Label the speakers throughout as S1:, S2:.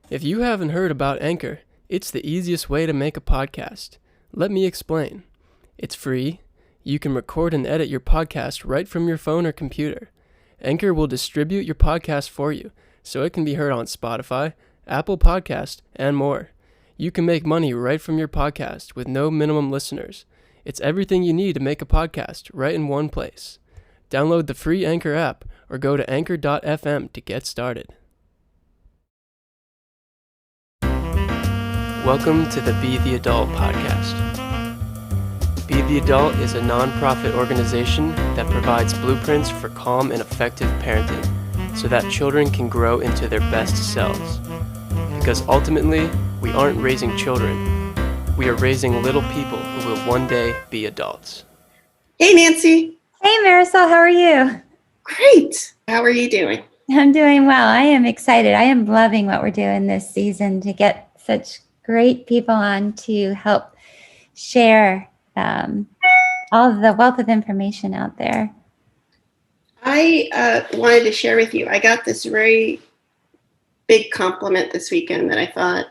S1: If you haven't heard about Anchor, it's the easiest way to make a podcast. Let me explain. It's free. You can record and edit your podcast right from your phone or computer. Anchor will distribute your podcast for you, so it can be heard on Spotify, Apple Podcast, and more. You can make money right from your podcast with no minimum listeners. It's everything you need to make a podcast right in one place. Download the free Anchor app or go to anchor.fm to get started. Welcome to the Be the Adult podcast. Be the Adult is a non-profit organization that provides blueprints for calm and effective parenting so that children can grow into their best selves. Because ultimately, we aren't raising children. We are raising little people who will one day be adults.
S2: Hey, Nancy.
S3: Hey, Marisol, how are you?
S2: Great. How are you doing?
S3: I'm doing well. I am excited. I am loving what we're doing this season to get such great people on to help share all of the wealth of information out there.
S2: I wanted to share with you, I got this very big compliment this weekend that I thought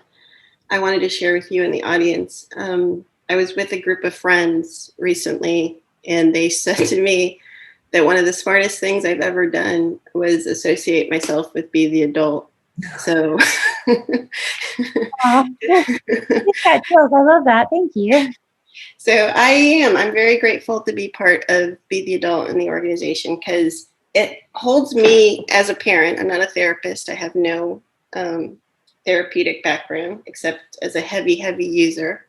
S2: I wanted to share with you in the audience. I was with a group of friends recently, and they said to me that one of the smartest things I've ever done was associate myself with Be the Adult. So
S3: I love that. Thank you.
S2: So I'm very grateful to be part of Be the Adult in the organization because it holds me as a parent. I'm not a therapist. I have no therapeutic background except as a heavy user.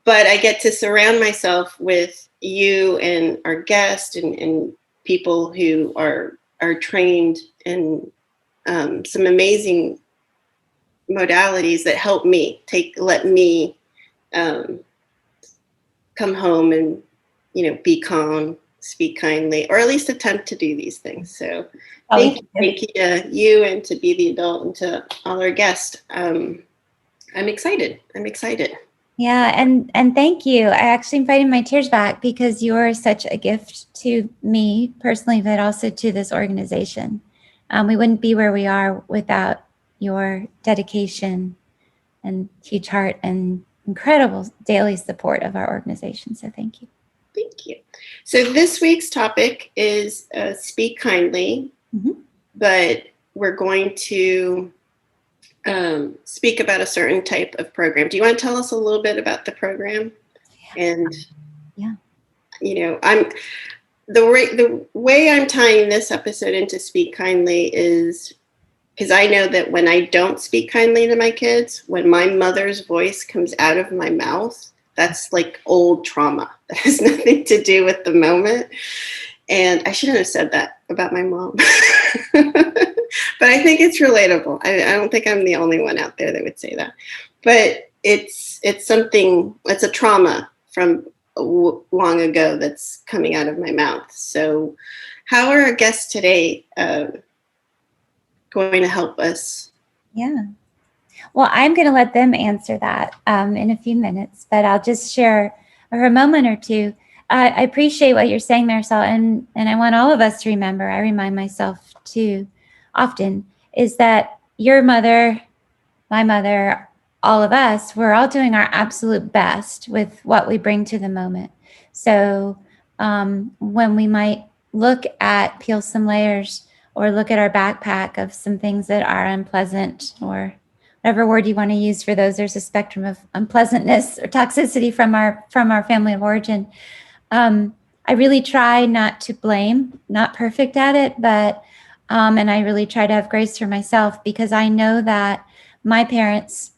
S2: But I get to surround myself with you and our guest and people who are trained in some amazing modalities that help me let me come home and, be calm, speak kindly, or at least attempt to do these things. So thank you to you and to Be the Adult and to all our guests. I'm excited.
S3: Yeah, and thank you. I actually am fighting my tears back because you're such a gift to me personally, but also to this organization. We wouldn't be where we are without your dedication and huge heart and incredible daily support of our organization. So thank you.
S2: Thank you. So this week's topic is speak kindly, but we're going to speak about a certain type of program. Do you want to tell us a little bit about the program? And the way I'm tying this episode into Speak Kindly is because I know that when I don't speak kindly to my kids, when my mother's voice comes out of my mouth, that's like old trauma. That has nothing to do with the moment. And I shouldn't have said that about my mom. But I think it's relatable. I don't think I'm the only one out there that would say that. But it's a trauma from long ago that's coming out of my mouth. So how are our guests today going to help us?
S3: Yeah. Well, I'm going to let them answer that in a few minutes, but I'll just share for a moment or two. I appreciate what you're saying, Marisol, and I want all of us to remember, I remind myself too often, is that your mother, my mother, all of us, we're all doing our absolute best with what we bring to the moment. So when we might look at peel some layers or look at our backpack of some things that are unpleasant, or whatever word you want to use for those, there's a spectrum of unpleasantness or toxicity from our family of origin. I really try not to blame, not perfect at it, but and I really try to have grace for myself because I know that my parents,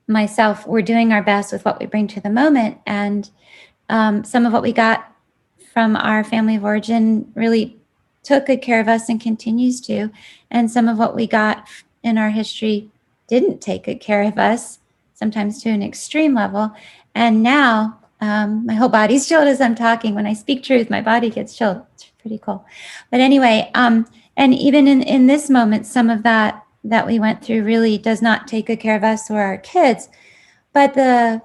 S3: myself, we're doing our best with what we bring to the moment. And some of what we got from our family of origin really took good care of us and continues to. And some of what we got in our history didn't take good care of us, sometimes to an extreme level. And now my whole body's chilled as I'm talking. When I speak truth, my body gets chilled. It's pretty cool. But anyway, and even in this moment, some of that we went through really does not take good care of us or our kids. But the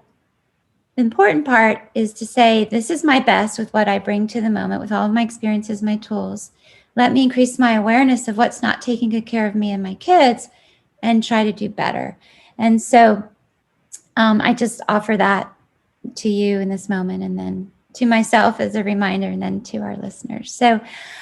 S3: important part is to say, this is my best with what I bring to the moment, with all of my experiences, my tools. let me increase my awareness of what's not taking good care of me and my kids and try to do better. And so I just offer that to you in this moment, and then to myself as a reminder, and then to our listeners. So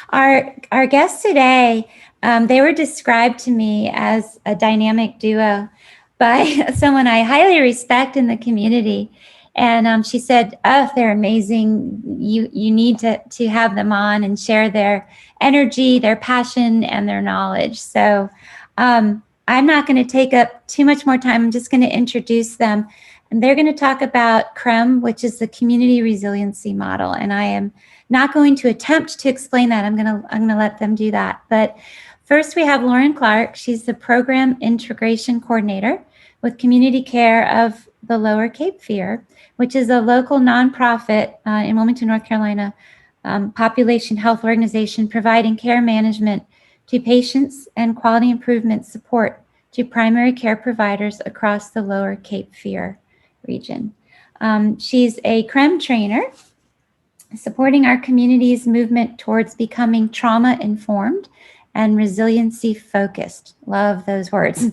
S3: our guests today, they were described to me as a dynamic duo by someone I highly respect in the community. And she said, "Oh, they're amazing. You need to have them on and share their energy, their passion, and their knowledge." So I'm not going to take up too much more time. I'm just going to introduce them. And they're going to talk about CREM, which is the community resiliency model. And I am not going to attempt to explain that. I'm going to let them do that. But first we have Lauren Clark. She's the program integration coordinator with community care of the Lower Cape Fear, which is a local nonprofit in Wilmington, North Carolina, population health organization providing care management to patients and quality improvement support to primary care providers across the Lower Cape Fear region. She's a CREM trainer supporting our community's movement towards becoming trauma-informed and resiliency-focused. Love those words.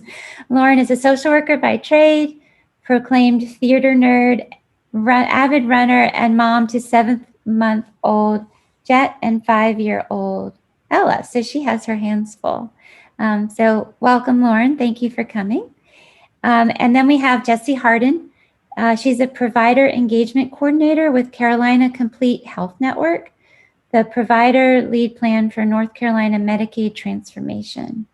S3: Lauren is a social worker by trade, proclaimed theater nerd, avid runner, and mom to 7-month-old Jet and 5-year-old Ella. So she has her hands full. So welcome, Lauren. Thank you for coming. And then we have Jessie Harden. She's a provider engagement coordinator with Carolina Complete Health Network, the provider lead plan for North Carolina Medicaid transformation.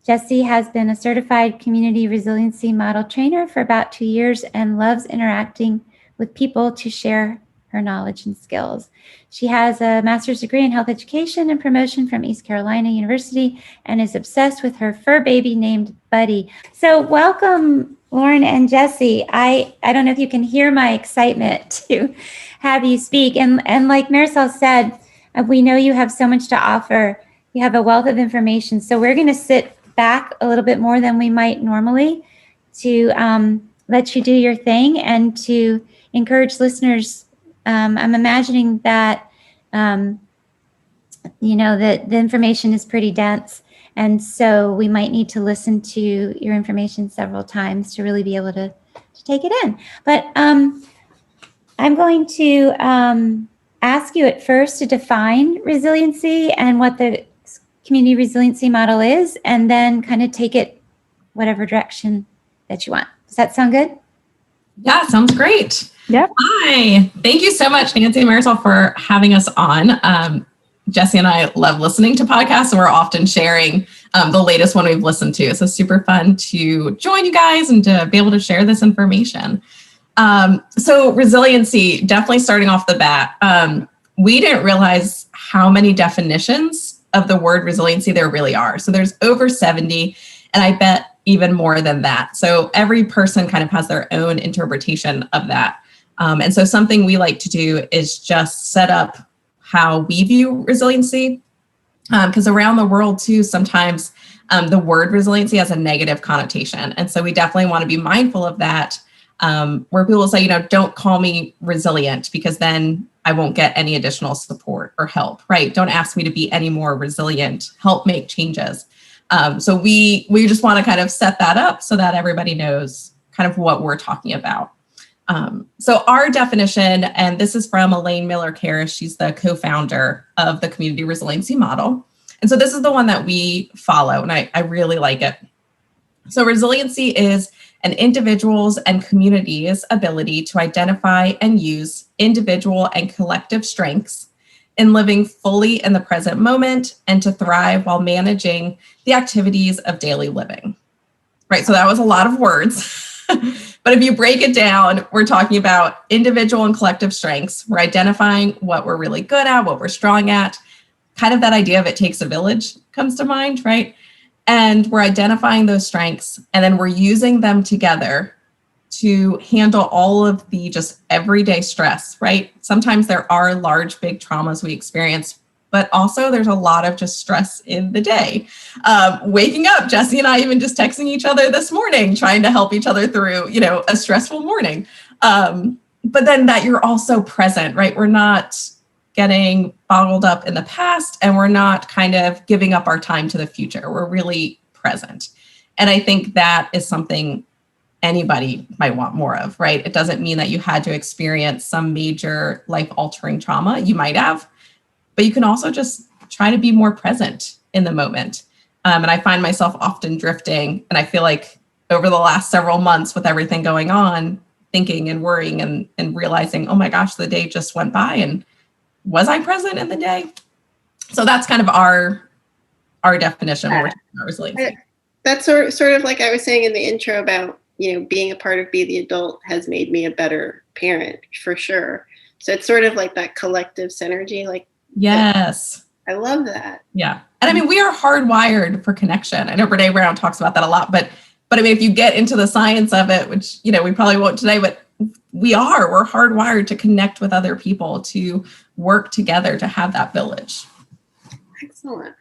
S3: Jessie has been a certified community resiliency model trainer for about 2 years and loves interacting with people to share her knowledge and skills. She has a master's degree in health education and promotion from East Carolina University and is obsessed with her fur baby named Buddy. So welcome, Lauren and Jessie. I don't know if you can hear my excitement to have you speak. And like Marisol said, we know you have so much to offer. You have a wealth of information. So we're going to sit back a little bit more than we might normally to let you do your thing and to encourage listeners. I'm imagining that, that the information is pretty dense. And so we might need to listen to your information several times to really be able to take it in. But I'm going to ask you at first to define resiliency and what the community resiliency model is, and then kind of take it whatever direction that you want. Does that sound good?
S4: Yeah, sounds great.
S5: Yep.
S4: Hi. Thank you so much, Nancy and Marisol, for having us on. Jessie and I love listening to podcasts, and we're often sharing the latest one we've listened to. So super fun to join you guys and to be able to share this information. So resiliency, definitely starting off the bat, we didn't realize how many definitions of the word resiliency there really are. So there's over 70, and I bet even more than that. So every person kind of has their own interpretation of that. And so something we like to do is just set up how we view resiliency, because around the world too, sometimes the word resiliency has a negative connotation. And so we definitely want to be mindful of that, where people say, don't call me resilient because then I won't get any additional support or help, right? Don't ask me to be any more resilient, help make changes. So we just want to kind of set that up so that everybody knows kind of what we're talking about. So our definition, and this is from Elaine Miller-Karras, she's the co-founder of the Community Resiliency Model. And so this is the one that we follow, and I really like it. So resiliency is an individual's and community's ability to identify and use individual and collective strengths in living fully in the present moment and to thrive while managing the activities of daily living. Right, so that was a lot of words. But if you break it down, we're talking about individual and collective strengths. We're identifying what we're really good at, what we're strong at. Kind of that idea of it takes a village comes to mind, right? And we're identifying those strengths, and then we're using them together to handle all of the just everyday stress, right? Sometimes there are large, big traumas we experience, but also there's a lot of just stress in the day. Waking up, Jessie and I even just texting each other this morning, trying to help each other through, a stressful morning. But then that you're also present, right? We're not getting bottled up in the past, and we're not kind of giving up our time to the future. We're really present. And I think that is something anybody might want more of, right? It doesn't mean that you had to experience some major life-altering trauma. You might have, but you can also just try to be more present in the moment. And I find myself often drifting, and I feel like over the last several months with everything going on, thinking and worrying and realizing, oh my gosh, the day just went by, and was I present in the day? So that's kind of our definition when we're talking about resiliency.
S2: That's sort of like I was saying in the intro about, being a part of Be the Adult has made me a better parent for sure. So it's sort of like that collective synergy. Like,
S4: yes,
S2: I love that.
S4: Yeah. And I mean, we are hardwired for connection. I know Brene Brown talks about that a lot, but I mean, if you get into the science of it, which, we probably won't today, but we're hardwired to connect with other people, to work together, to have that village.
S2: Excellent.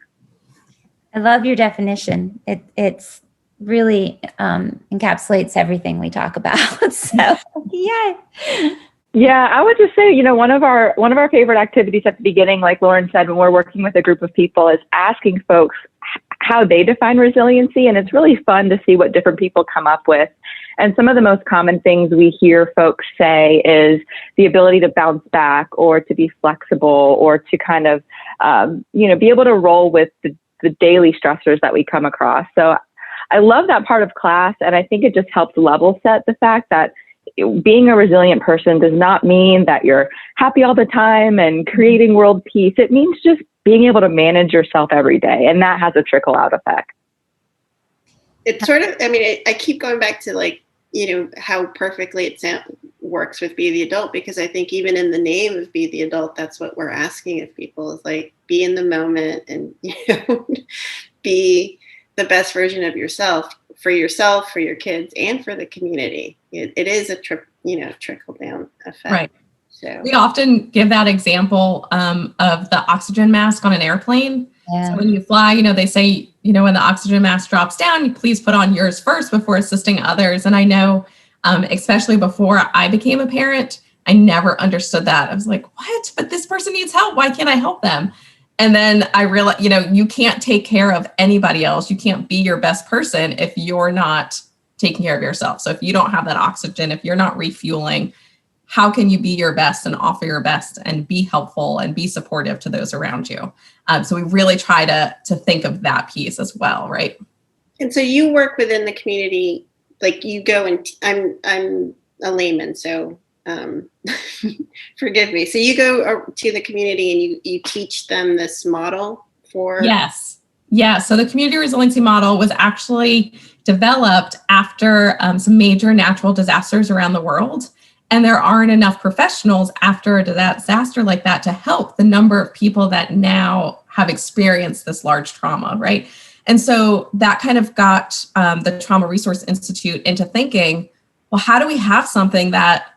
S3: I love your definition. It's really encapsulates everything we talk about. So, yeah.
S5: Yeah, I would just say, one of our favorite activities at the beginning, like Lauren said, when we're working with a group of people, is asking folks how they define resiliency. And it's really fun to see what different people come up with. And some of the most common things we hear folks say is the ability to bounce back, or to be flexible, or to kind of, be able to roll with the daily stressors that we come across. So I love that part of class. And I think it just helps level set the fact that being a resilient person does not mean that you're happy all the time and creating world peace. It means just being able to manage yourself every day. And that has a trickle out effect.
S2: It's sort of, I keep going back to how perfectly it works with Be the Adult, because I think even in the name of Be the Adult, that's what we're asking of people, is like, be in the moment and, be the best version of yourself, for your kids, and for the community. It is a trickle down effect.
S4: Right.
S2: So
S4: we often give that example of the oxygen mask on an airplane.
S3: Yeah.
S4: So when you fly, they say, when the oxygen mask drops down, please put on yours first before assisting others. And I know, especially before I became a parent, I never understood that. I was like, what? But this person needs help. Why can't I help them? And then I realized, you can't take care of anybody else. You can't be your best person if you're not taking care of yourself. So if you don't have that oxygen, if you're not refueling, how can you be your best and offer your best and be helpful and be supportive to those around you? So we really try to think of that piece as well, right?
S2: And so you work within the community, like you go and I'm a layman, so forgive me. So you go to the community and you teach them this model for...
S4: Yes. Yeah. So the community resiliency model was actually developed after some major natural disasters around the world. And there aren't enough professionals after a disaster like that to help the number of people that now have experienced this large trauma, right? And so that kind of got the Trauma Resource Institute into thinking, well, how do we have something that,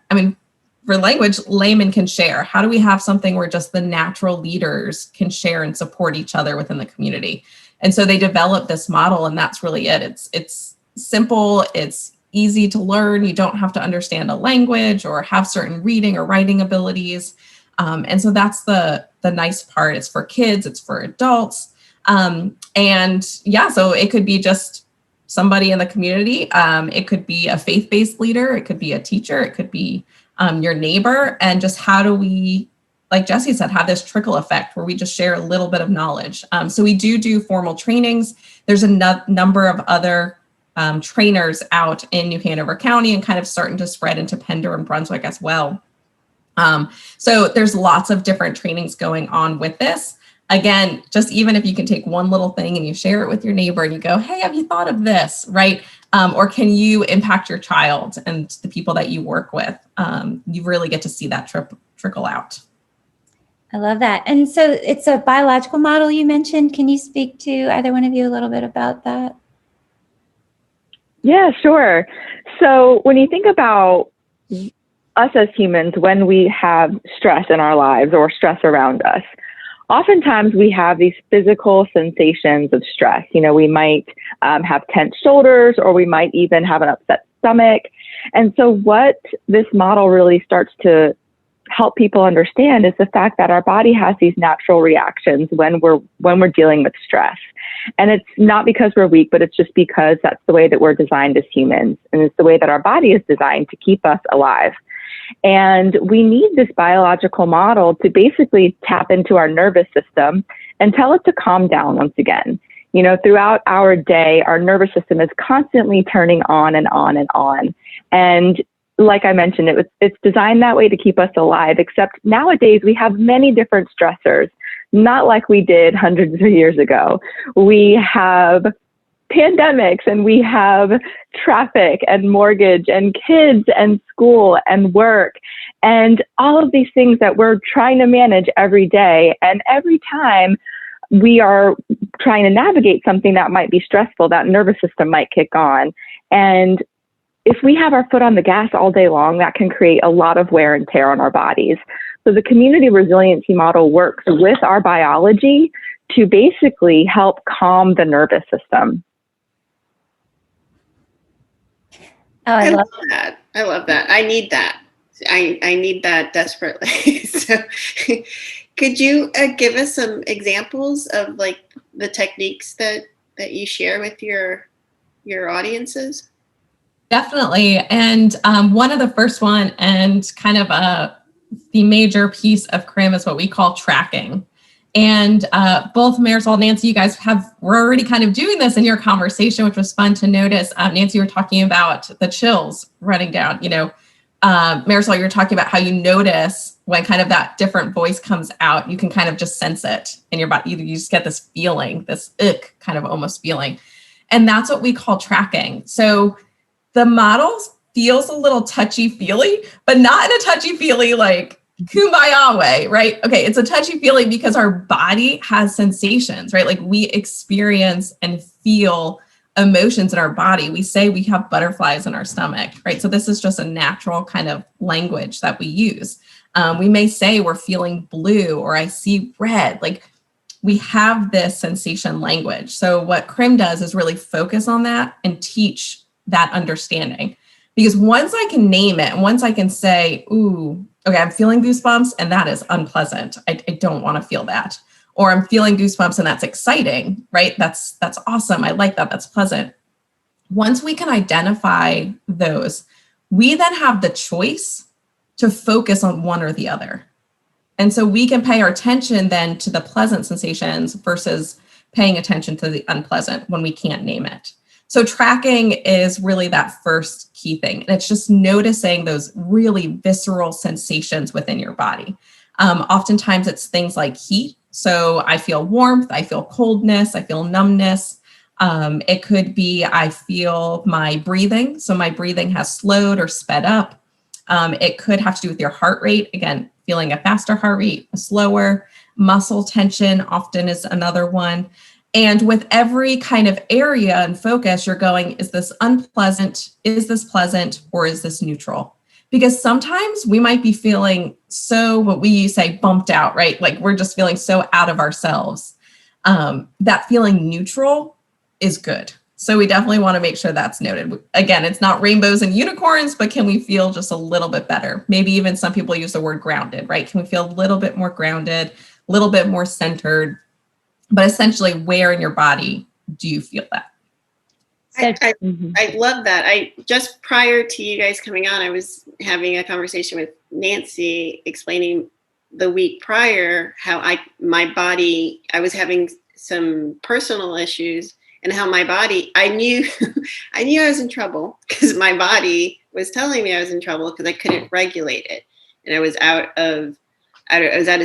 S4: for language, laymen can share? How do we have something where just the natural leaders can share and support each other within the community? And so they developed this model, and that's really it. It's simple, it's easy to learn. You don't have to understand a language or have certain reading or writing abilities. And so that's the nice part. It's for kids, it's for adults. So it could be just somebody in the community. It could be a faith-based leader. It could be a teacher. It could be your neighbor. And just how do we, like Jesse said, have this trickle effect where we just share a little bit of knowledge. So we do formal trainings. There's a number of other trainers out in New Hanover County and kind of starting to spread into Pender and Brunswick as well. So there's lots of different trainings going on with this. Again, just even if you can take one little thing and you share it with your neighbor and you go, hey, have you thought of this, right? Or can you impact your child and the people that you work with? You really get to see that trickle out.
S3: I love that. And so it's a biological model you mentioned. Can you speak to either one of you a little bit about that?
S5: Yeah, sure. So when you think about us as humans, when we have stress in our lives or stress around us, oftentimes we have these physical sensations of stress. We might have tense shoulders, or we might even have an upset stomach. And so what this model really starts to help people understand is the fact that our body has these natural reactions when we're dealing with stress. And it's not because we're weak, but it's just because that's the way that we're designed as humans. And it's the way that our body is designed to keep us alive. And we need this biological model to basically tap into our nervous system and tell it to calm down once again. You know, throughout our day, our nervous system is constantly turning on and on and on. And like I mentioned, it's designed that way to keep us alive, except nowadays we have many different stressors, not like we did hundreds of years ago. We have pandemics, and we have traffic and mortgage and kids and school and work and all of these things that we're trying to manage every day. And every time we are trying to navigate something that might be stressful, that nervous system might kick on. And if we have our foot on the gas all day long, that can create a lot of wear and tear on our bodies. So the community resiliency model works with our biology to basically help calm the nervous system.
S3: Oh,
S2: I love that. I love that. I need that. I need that desperately. So could you give us some examples of like the techniques that you share with your audiences?
S4: Definitely. And one of the first one, and kind of the major piece of CRIM, is what we call tracking. And both Marisol and Nancy, you guys were already kind of doing this in your conversation, which was fun to notice. Nancy, you were talking about the chills running down. You know, Marisol, you were talking about how you notice when kind of that different voice comes out, you can kind of just sense it in your body. You just get this feeling, this ick kind of almost feeling. And that's what we call tracking. So the model feels a little touchy-feely, but not in a touchy-feely like kumbaya way, right? Okay, it's a touchy-feely because our body has sensations, right? Like we experience and feel emotions in our body. We say we have butterflies in our stomach, right? So this is just a natural kind of language that we use. We may say we're feeling blue, or I see red. Like we have this sensation language. So what CRIM does is really focus on that and teach that understanding. Because once I can name it, and once I can say, ooh, okay, I'm feeling goosebumps and that is unpleasant. I don't want to feel that. Or I'm feeling goosebumps and that's exciting, right? That's awesome. I like that. That's pleasant. Once we can identify those, we then have the choice to focus on one or the other. And so we can pay our attention then to the pleasant sensations versus paying attention to the unpleasant when we can't name it. So tracking is really that first key thing. And it's just noticing those really visceral sensations within your body. Oftentimes it's things like heat. So I feel warmth, I feel coldness, I feel numbness. It could be I feel my breathing. So my breathing has slowed or sped up. It could have to do with your heart rate. Again, feeling a faster heart rate, a slower. Muscle tension often is another one. And with every kind of area and focus, you're going, is this unpleasant? Is this pleasant? Or is this neutral? Because sometimes we might be feeling so, what we say, bumped out, right? Like we're just feeling so out of ourselves. That feeling neutral is good. So we definitely want to make sure that's noted. Again, it's not rainbows and unicorns, but can we feel just a little bit better? Maybe even some people use the word grounded, right? Can we feel a little bit more grounded, a little bit more centered? But essentially, where in your body do you feel that?
S2: I love that. I just prior to you guys coming on, I was having a conversation with Nancy explaining the week prior how my body, I was having some personal issues, and how my body, I knew I was in trouble because my body was telling me I was in trouble because I couldn't regulate it, and I was out of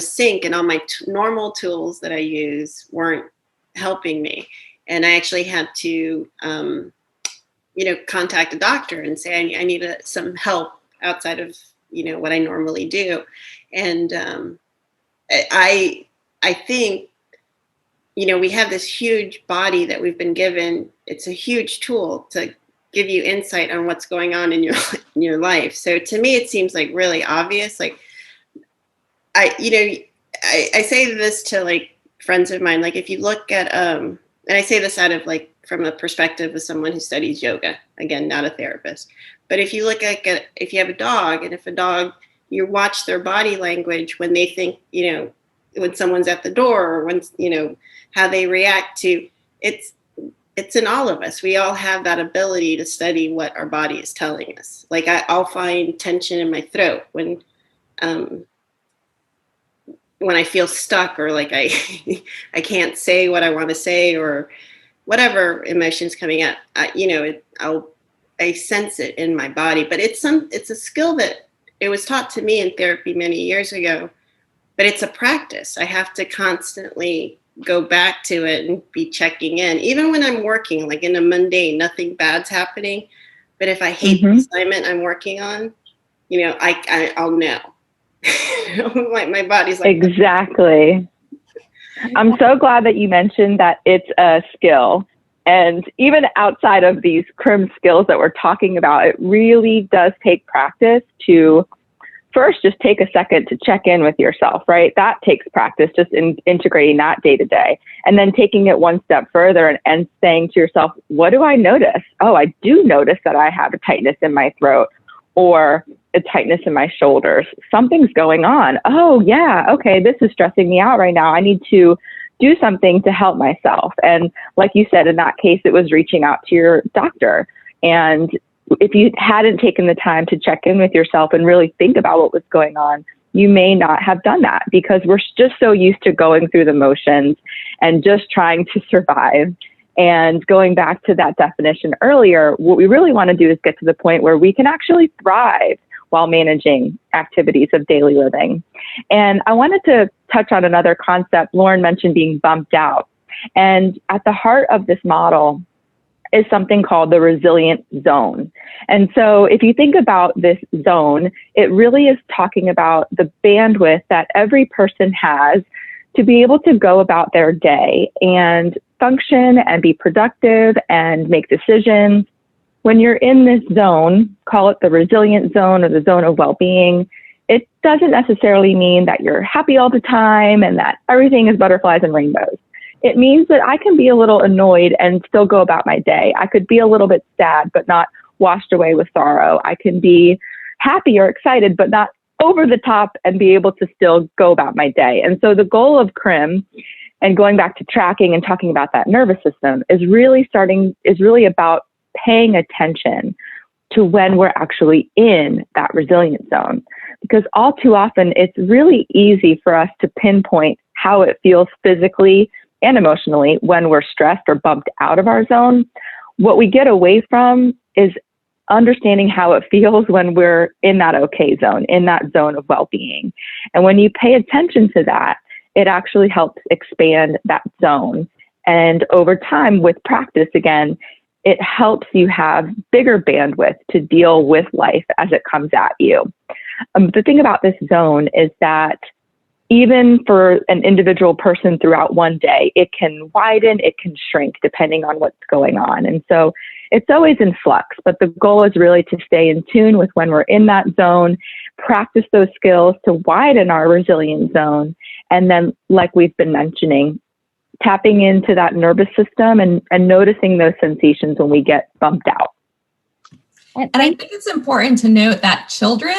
S2: sync, and all my normal tools that I use weren't helping me. And I actually had to, contact a doctor and say, I need some help outside of, what I normally do. And I think, we have this huge body that we've been given. It's a huge tool to give you insight on what's going on in your life. So to me, it seems like really obvious. Like, I say this to like friends of mine, like if you look at, and I say this out of like, from a perspective of someone who studies yoga, again, not a therapist, but if you look at, if you have a dog, and if a dog you watch their body language when they think, when someone's at the door, or when, how they react to it's in all of us. We all have that ability to study what our body is telling us. Like I'll find tension in my throat when I feel stuck, or like I can't say what I want to say, or whatever emotion's coming up. I sense it in my body. But it's a skill that it was taught to me in therapy many years ago. But it's a practice. I have to constantly go back to it and be checking in, even when I'm working, like in a mundane, nothing bad's happening. But if I hate the assignment I'm working on, I'll know. my body's like,
S5: exactly. I'm so glad that you mentioned that it's a skill. And even outside of these CRIM skills that we're talking about, it really does take practice to first just take a second to check in with yourself, right? That takes practice, just integrating that day to day. And then taking it one step further and saying to yourself, what do I notice? Oh, I do notice that I have a tightness in my throat, or a tightness in my shoulders. Something's going on. Oh yeah, okay, this is stressing me out right now. I need to do something to help myself. And like you said, in that case, it was reaching out to your doctor. And if you hadn't taken the time to check in with yourself and really think about what was going on, you may not have done that, because we're just so used to going through the motions and just trying to survive. And going back to that definition earlier, what we really want to do is get to the point where we can actually thrive while managing activities of daily living. And I wanted to touch on another concept. Lauren mentioned being bumped out. And at the heart of this model is something called the resilient zone. And so if you think about this zone, it really is talking about the bandwidth that every person has to be able to go about their day and function and be productive and make decisions. When you're in this zone, call it the resilient zone or the zone of well-being, it doesn't necessarily mean that you're happy all the time and that everything is butterflies and rainbows. It means that I can be a little annoyed and still go about my day. I could be a little bit sad, but not washed away with sorrow. I can be happy or excited, but not over the top, and be able to still go about my day. And so the goal of CRIM, and going back to tracking and talking about that nervous system, is really about paying attention to when we're actually in that resilient zone. Because all too often, it's really easy for us to pinpoint how it feels physically and emotionally when we're stressed or bumped out of our zone. What we get away from is understanding how it feels when we're in that okay zone, in that zone of well-being. And when you pay attention to that, it actually helps expand that zone. And over time, with practice, again, it helps you have bigger bandwidth to deal with life as it comes at you. The thing about this zone is that even for an individual person throughout one day, it can widen, it can shrink depending on what's going on. And so it's always in flux, but the goal is really to stay in tune with when we're in that zone, practice those skills to widen our resilient zone. And then, like we've been mentioning, tapping into that nervous system and noticing those sensations when we get bumped out.
S4: And I think it's important to note that children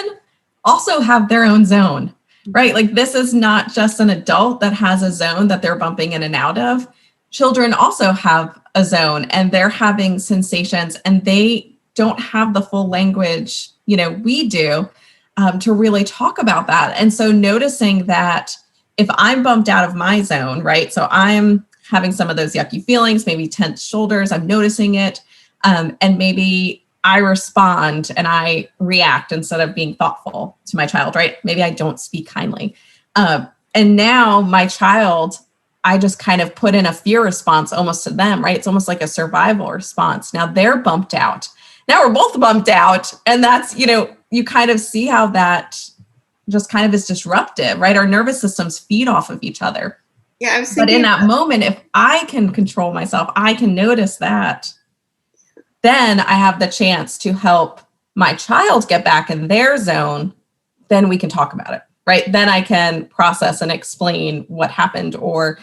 S4: also have their own zone, right? Like, this is not just an adult that has a zone that they're bumping in and out of. Children also have a zone, and they're having sensations, and they don't have the full language, we do, to really talk about that. And so noticing that if I'm bumped out of my zone, right? So I'm having some of those yucky feelings, maybe tense shoulders, I'm noticing it. And maybe I respond and I react instead of being thoughtful to my child, right? Maybe I don't speak kindly. And now my child, I just kind of put in a fear response almost to them, right? It's almost like a survival response. Now they're bumped out. Now we're both bumped out. And that's, you kind of see how that just kind of is disruptive, right? Our nervous systems feed off of each other.
S2: Yeah, I was thinking.
S4: But in that moment, if I can control myself, I can notice that, then I have the chance to help my child get back in their zone. Then we can talk about it, right? Then I can process and explain what happened, or,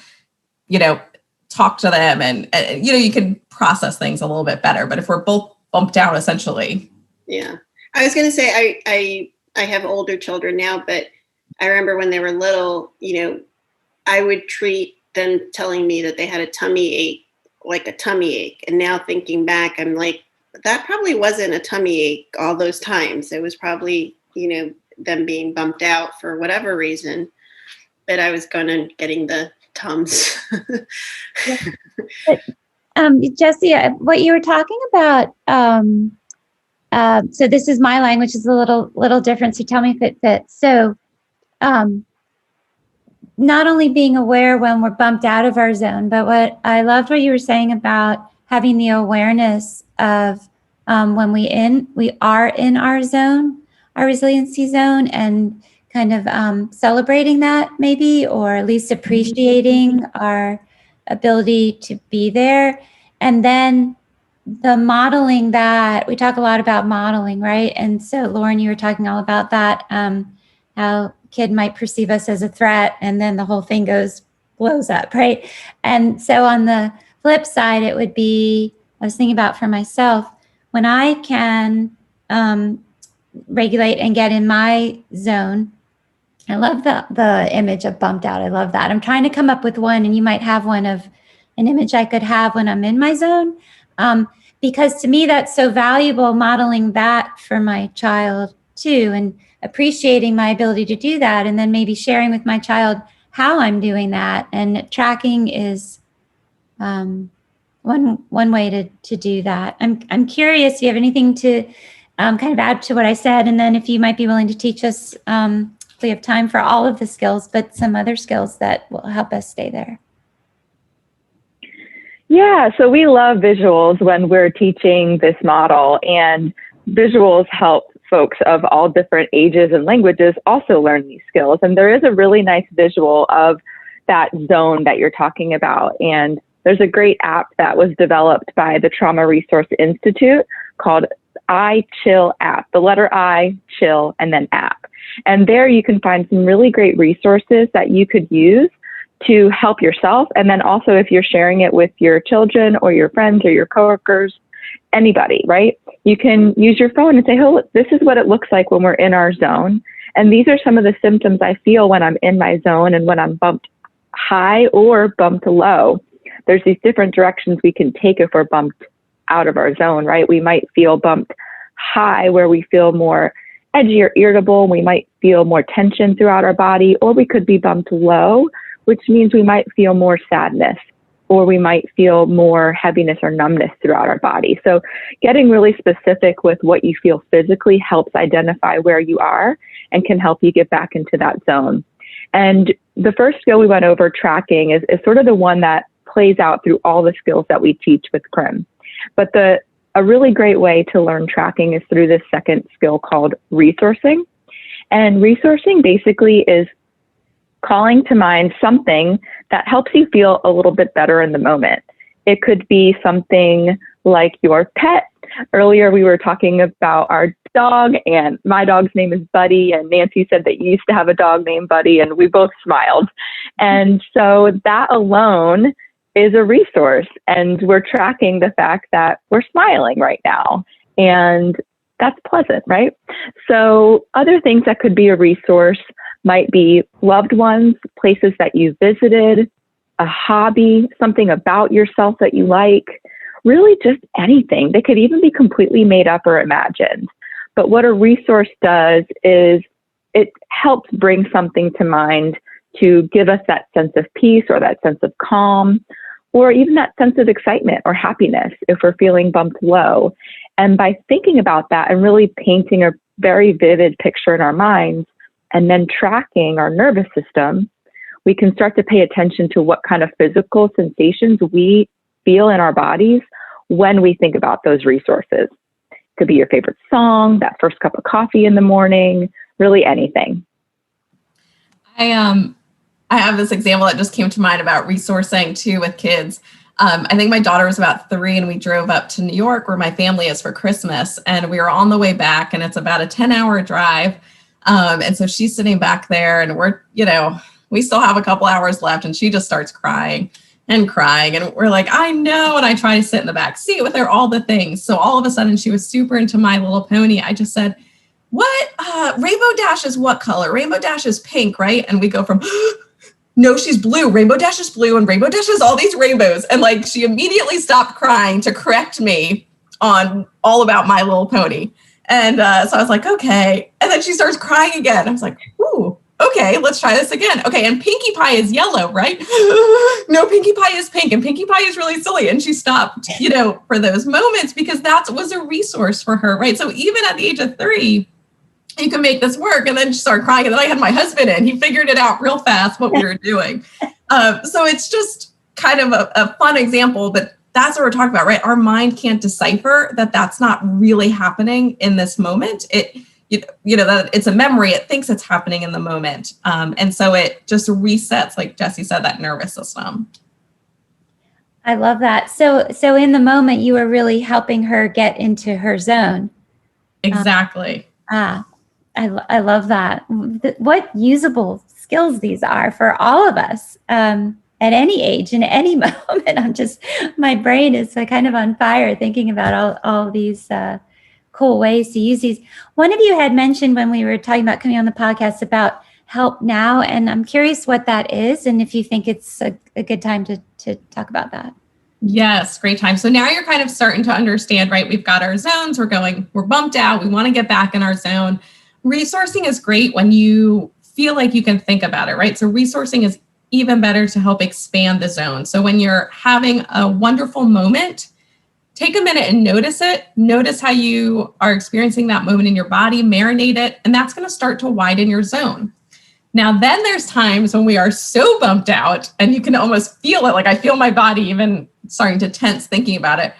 S4: talk to them, and, you can process things a little bit better. But if we're both bumped out, essentially.
S2: Yeah. I was going to say, I have older children now, but I remember when they were little, I would treat them telling me that they had a tummy ache, like a tummy ache. And now thinking back, I'm like, that probably wasn't a tummy ache all those times. It was probably, them being bumped out for whatever reason. But I was getting the Tums.
S3: Jessie, what you were talking about, so this is my language, is a little different, so tell me if it fits. So not only being aware when we're bumped out of our zone, but what I loved what you were saying about having the awareness of when we are in our zone, our resiliency zone, and kind of celebrating that maybe, or at least appreciating our ability to be there. And then the modeling that, we talk a lot about modeling, right? And so Lauren, you were talking all about that, how kid might perceive us as a threat, and then the whole thing blows up, right? And so on the flip side, it would be, I was thinking about for myself, when I can regulate and get in my zone. I love the image of bumped out. I love that. I'm trying to come up with one, and you might have one of an image I could have when I'm in my zone. Because to me, that's so valuable, modeling that for my child too, and appreciating my ability to do that, and then maybe sharing with my child how I'm doing that. And tracking is one way to do that. I'm curious, do you have anything to kind of add to what I said? And then if you might be willing to teach us, if we have time for all of the skills, but some other skills that will help us stay there.
S5: Yeah, so we love visuals when we're teaching this model, and visuals help folks of all different ages and languages also learn these skills. And there is a really nice visual of that zone that you're talking about. And there's a great app that was developed by the Trauma Resource Institute called iChill app, the letter I, chill, and then app. And there you can find some really great resources that you could use to help yourself. And then also if you're sharing it with your children or your friends or your coworkers, anybody, right? You can use your phone and say, oh, this is what it looks like when we're in our zone. And these are some of the symptoms I feel when I'm in my zone and when I'm bumped high or bumped low. There's these different directions we can take if we're bumped out of our zone, right? We might feel bumped high where we feel more edgy or irritable. We might feel more tension throughout our body, or we could be bumped low, which means we might feel more sadness, or we might feel more heaviness or numbness throughout our body. So getting really specific with what you feel physically helps identify where you are and can help you get back into that zone. And the first skill we went over, tracking, is sort of the one that plays out through all the skills that we teach with CRIM. But a really great way to learn tracking is through this second skill called resourcing. And resourcing basically is calling to mind something that helps you feel a little bit better in the moment. It could be something like your pet. Earlier, we were talking about our dog, and my dog's name is Buddy, and Nancy said that you used to have a dog named Buddy, and we both smiled. And so that alone is a resource, and we're tracking the fact that we're smiling right now, and that's pleasant, right? So other things that could be a resource might be loved ones, places that you visited, a hobby, something about yourself that you like, really just anything. They could even be completely made up or imagined. But what a resource does is it helps bring something to mind to give us that sense of peace or that sense of calm, or even that sense of excitement or happiness if we're feeling bumped low. And by thinking about that and really painting a very vivid picture in our minds, and then tracking our nervous system, we can start to pay attention to what kind of physical sensations we feel in our bodies when we think about those resources. It could be your favorite song, that first cup of coffee in the morning, really anything.
S4: I have this example that just came to mind about resourcing too with kids. I think my daughter was about 3 and we drove up to New York where my family is for Christmas, and we were on the way back, and it's about a 10-hour drive. And so she's sitting back there, and we still have a couple hours left, and she just starts crying. And we're like, I know. And I try to sit in the back seat with her, all the things. So all of a sudden she was super into My Little Pony. I just said, what, Rainbow Dash is what color? Rainbow Dash is pink, right? And we go from, no, she's blue. Rainbow Dash is blue, and Rainbow Dash has all these rainbows. And like, she immediately stopped crying to correct me on all about My Little Pony. And so I was like, okay. And then she starts crying again. I was like, ooh, okay, let's try this again. Okay, and Pinkie Pie is yellow, right? No, Pinkie Pie is pink, and Pinkie Pie is really silly. And she stopped, for those moments, because that was a resource for her, right? So even at the age of 3, you can make this work. And then she started crying. And then I had my husband in. He figured it out real fast what we were doing. So it's just kind of a fun example, but that's what we're talking about, right? Our mind can't decipher that that's not really happening in this moment. That it's a memory. It thinks it's happening in the moment. And so it just resets, like Jessie said, that nervous system.
S3: I love that. So in the moment, you were really helping her get into her zone.
S4: Exactly.
S3: I love that. What usable skills these are for all of us. At any age, in any moment. My brain is kind of on fire thinking about all these cool ways to use these. One of you had mentioned when we were talking about coming on the podcast about Help Now, and I'm curious what that is and if you think it's a good time to talk about that.
S4: Yes, great time. So now you're kind of starting to understand, right? We've got our zones, we're bumped out, we want to get back in our zone. Resourcing is great when you feel like you can think about it, right? So resourcing is even better to help expand the zone. So when you're having a wonderful moment, take a minute and notice it. Notice how you are experiencing that moment in your body, marinate it, and that's going to start to widen your zone. Now, then there's times when we are so bumped out and you can almost feel it. Like I feel my body even starting to tense thinking about it.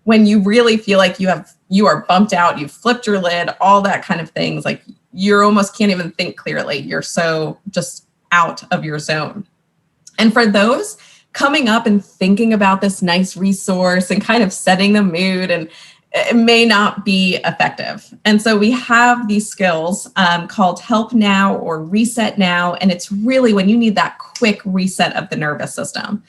S4: When you really feel like you are bumped out, you've flipped your lid, all that kind of things. Like you almost can't even think clearly. You're so just out of your zone. And for those coming up and thinking about this nice resource and kind of setting the mood, and it may not be effective. And so we have these skills called Help Now or Reset Now. And it's really when you need that quick reset of the nervous system.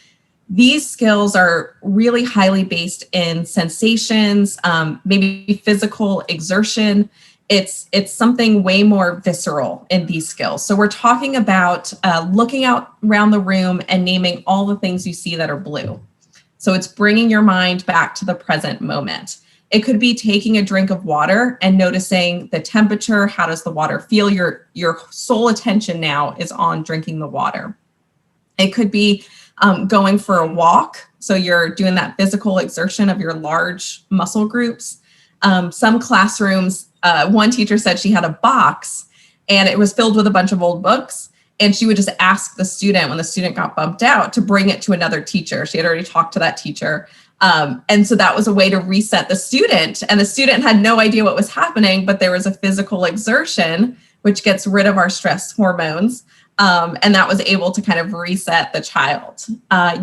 S4: These skills are really highly based in sensations, maybe physical exertion. It's something way more visceral in these skills. So we're talking about looking out around the room and naming all the things you see that are blue. So it's bringing your mind back to the present moment. It could be taking a drink of water and noticing the temperature. How does the water feel? Your sole attention now is on drinking the water. It could be going for a walk. So you're doing that physical exertion of your large muscle groups. Some classrooms, one teacher said she had a box and it was filled with a bunch of old books. And she would just ask the student when the student got bumped out to bring it to another teacher. She had already talked to that teacher. And so that was a way to reset the student. And the student had no idea what was happening, but there was a physical exertion, which gets rid of our stress hormones. And that was able to kind of reset the child.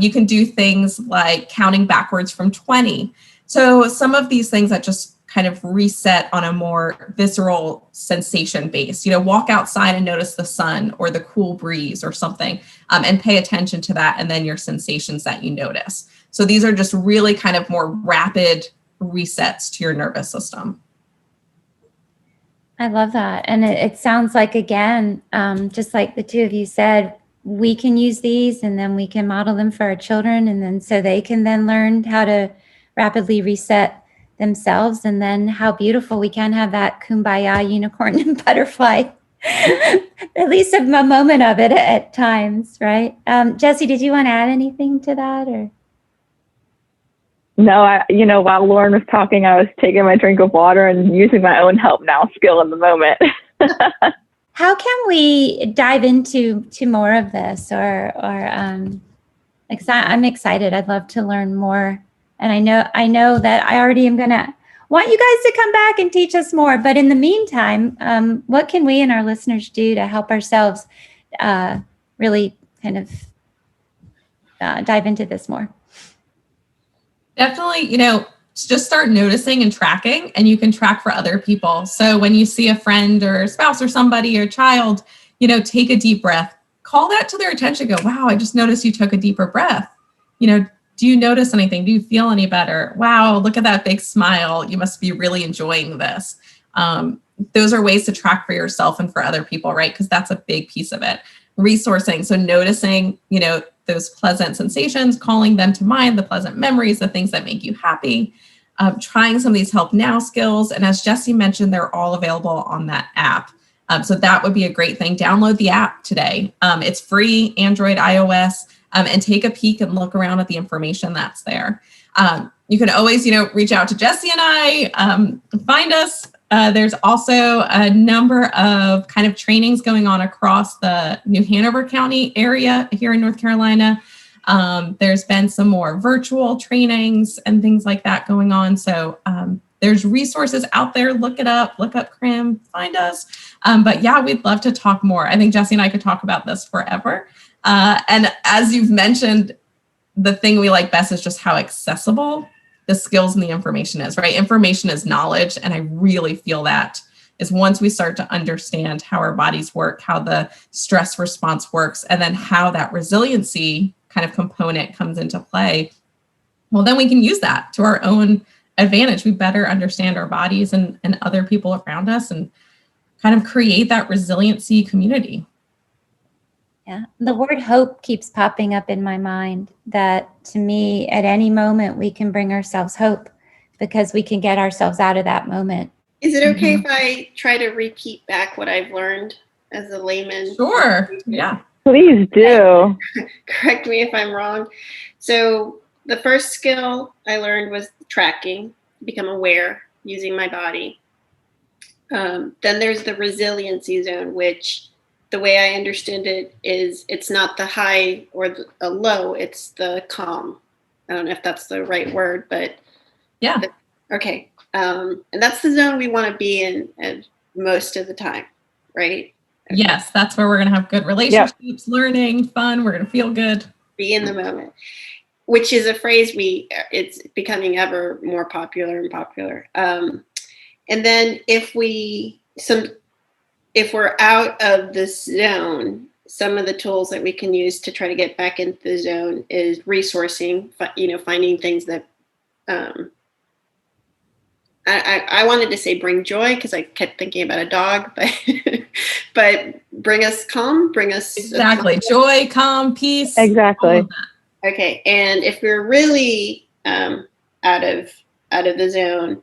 S4: You can do things like counting backwards from 20. So some of these things that just kind of reset on a more visceral sensation base, walk outside and notice the sun or the cool breeze or something, and pay attention to that. And then your sensations that you notice. So these are just really kind of more rapid resets to your nervous system.
S3: I love that. And it sounds like, again, just like the two of you said, we can use these and then we can model them for our children. And then so they can then learn how to rapidly reset themselves. And then how beautiful we can have that kumbaya unicorn and butterfly, at least a moment of it at times, right? Jessie, did you want to add anything to that or?
S5: No, while Lauren was talking, I was taking my drink of water and using my own Help Now skill in the moment.
S3: How can we dive into more of this I'm excited. I'd love to learn more. And I know that I already am going to want you guys to come back and teach us more. But in the meantime, what can we and our listeners do to help ourselves really kind of dive into this more?
S4: Definitely, just start noticing and tracking, and you can track for other people. So when you see a friend or a spouse or somebody or child, take a deep breath, call that to their attention, go, wow, I just noticed you took a deeper breath. Do you notice anything? Do you feel any better? Wow, look at that big smile. You must be really enjoying this. Those are ways to track for yourself and for other people, right? Because that's a big piece of it. Resourcing. So noticing, those pleasant sensations, calling them to mind, the pleasant memories, the things that make you happy, trying some of these help now skills. And as Jessie mentioned, they're all available on that app. So that would be a great thing. Download the app today. It's free, Android, iOS. And take a peek and look around at the information that's there. You can always, reach out to Jessie and I, find us. There's also a number of kind of trainings going on across the New Hanover County area here in North Carolina. There's been some more virtual trainings and things like that going on. So there's resources out there. Look it up, look up CRIM, find us. But yeah, we'd love to talk more. I think Jessie and I could talk about this forever. And as you've mentioned, the thing we like best is just how accessible the skills and the information is, right? Information is knowledge. And I really feel that is once we start to understand how our bodies work, how the stress response works, and then how that resiliency kind of component comes into play, well, then we can use that to our own advantage. We better understand our bodies and other people around us and kind of create that resiliency community.
S3: Yeah, the word hope keeps popping up in my mind, that to me, at any moment, we can bring ourselves hope because we can get ourselves out of that moment.
S2: Is it okay if I try to repeat back what I've learned as a layman?
S4: Sure. Yeah.
S5: Please do.
S2: Correct me if I'm wrong. So the first skill I learned was tracking, become aware using my body. Then there's the resiliency zone, which the way I understand it is it's not the high or the low, it's the calm. I don't know if that's the right word, but
S4: yeah.
S2: Okay. And that's the zone we want to be in most of the time, right? Okay.
S4: Yes, that's where we're going to have good relationships, learning, fun. We're going to feel good.
S2: Be in the moment, which is a phrase it's becoming ever more popular and popular. And then if we're out of the zone, some of the tools that we can use to try to get back into the zone is resourcing, finding things that I wanted to say bring joy because I kept thinking about a dog, but bring us calm, bring us
S4: exactly joy, calm, peace.
S5: Exactly.
S2: Okay, and if we're really out of the zone,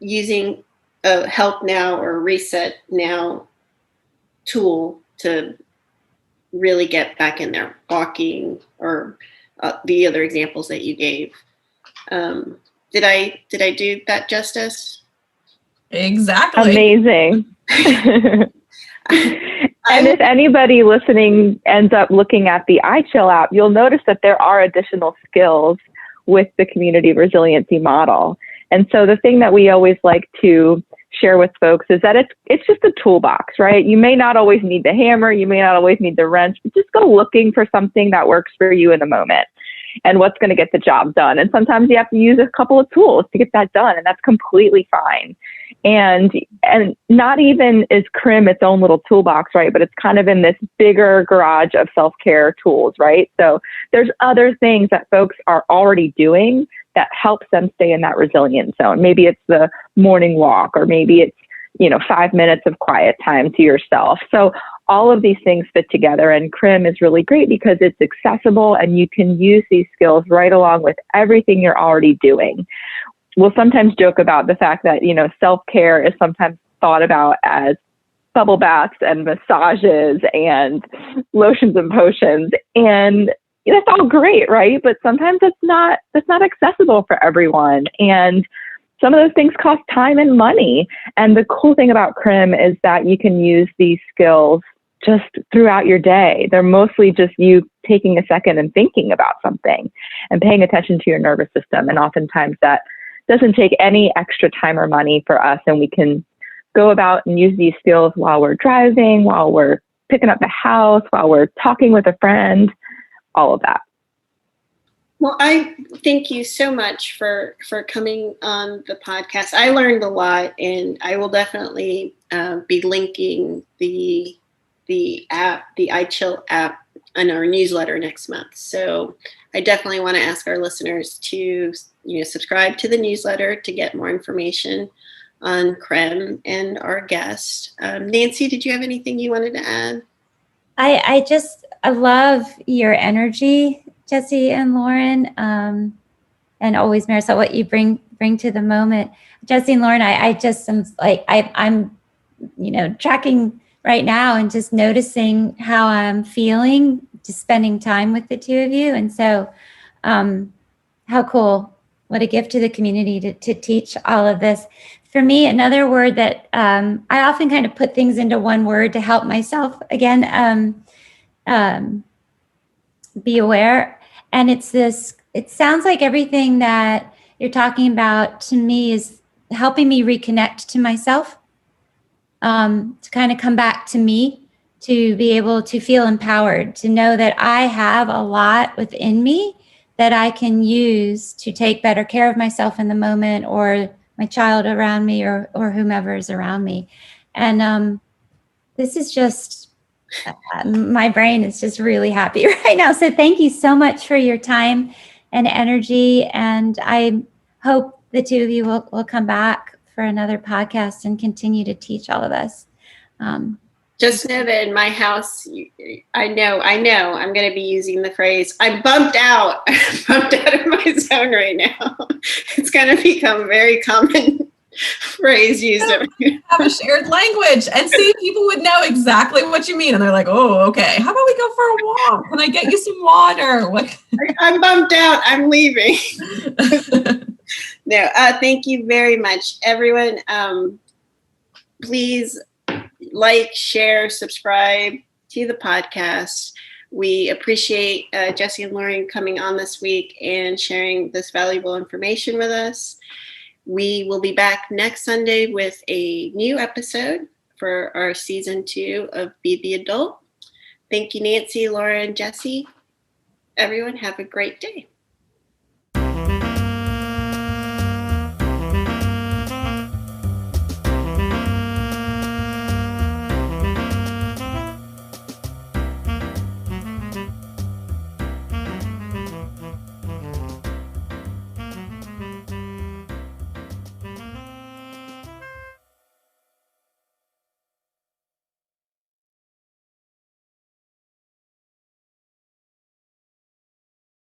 S2: using a help now or reset now tool to really get back in there, walking or the other examples that you gave. Did I do that justice?
S4: Exactly.
S5: Amazing. And if anybody listening ends up looking at the iChill app, you'll notice that there are additional skills with the community resiliency model. And so the thing that we always like to share with folks is that it's just a toolbox, right? You may not always need the hammer, you may not always need the wrench, but just go looking for something that works for you in the moment and what's going to get the job done. And sometimes you have to use a couple of tools to get that done, and that's completely fine. And not even is CRIM its own little toolbox, right? But it's kind of in this bigger garage of self-care tools, right? So there's other things that folks are already doing that helps them stay in that resilient zone. Maybe it's the morning walk, or maybe it's, 5 minutes of quiet time to yourself. So all of these things fit together, and CRIM is really great because it's accessible and you can use these skills right along with everything you're already doing. We'll sometimes joke about the fact that, self-care is sometimes thought about as bubble baths and massages and lotions and potions. And that's all great, right? But sometimes that's not accessible for everyone. And some of those things cost time and money. And the cool thing about CRIM is that you can use these skills just throughout your day. They're mostly just you taking a second and thinking about something and paying attention to your nervous system. And oftentimes that doesn't take any extra time or money for us. And we can go about and use these skills while we're driving, while we're picking up the house, while we're talking with a friend, all of that.
S2: Well, I thank you so much for coming on the podcast. I learned a lot, and I will definitely be linking the the app, the iChill app, and our newsletter next month. So I definitely want to ask our listeners to, subscribe to the newsletter to get more information on Krem and our guest. Nancy, did you have anything you wanted to add?
S3: I love your energy, Jesse and Lauren, and always Marisol, what you bring to the moment. Jesse and Lauren, I just am like, I'm tracking right now and just noticing how I'm feeling, just spending time with the two of you. And so how cool. What a gift to the community to teach all of this. For me, another word that I often kind of put things into one word to help myself again, be aware. And it's this, it sounds like everything that you're talking about to me is helping me reconnect to myself, to kind of come back to me, to be able to feel empowered, to know that I have a lot within me that I can use to take better care of myself in the moment, or my child around me, or whomever is around me. And this is just, my brain is just really happy right now. So thank you so much for your time and energy. And I hope the two of you will come back for another podcast and continue to teach all of us.
S2: Just know that in my house, I know I'm going to be using the phrase, I'm bumped out. I'm bumped out of my zone right now. It's going to become a very common phrase used.
S4: Have a shared language and see, people would know exactly what you mean. And they're like, oh, okay. How about we go for a walk? Can I get you some water? What?
S2: I'm bumped out. I'm leaving. No, thank you very much, everyone. Please like, share, subscribe to the podcast. We appreciate Jesse and Lauren coming on this week and sharing this valuable information with us. We will be back next Sunday with a new episode for our season 2 of Be the Adult. Thank you, Nancy, Lauren, Jesse. Everyone, have a great day.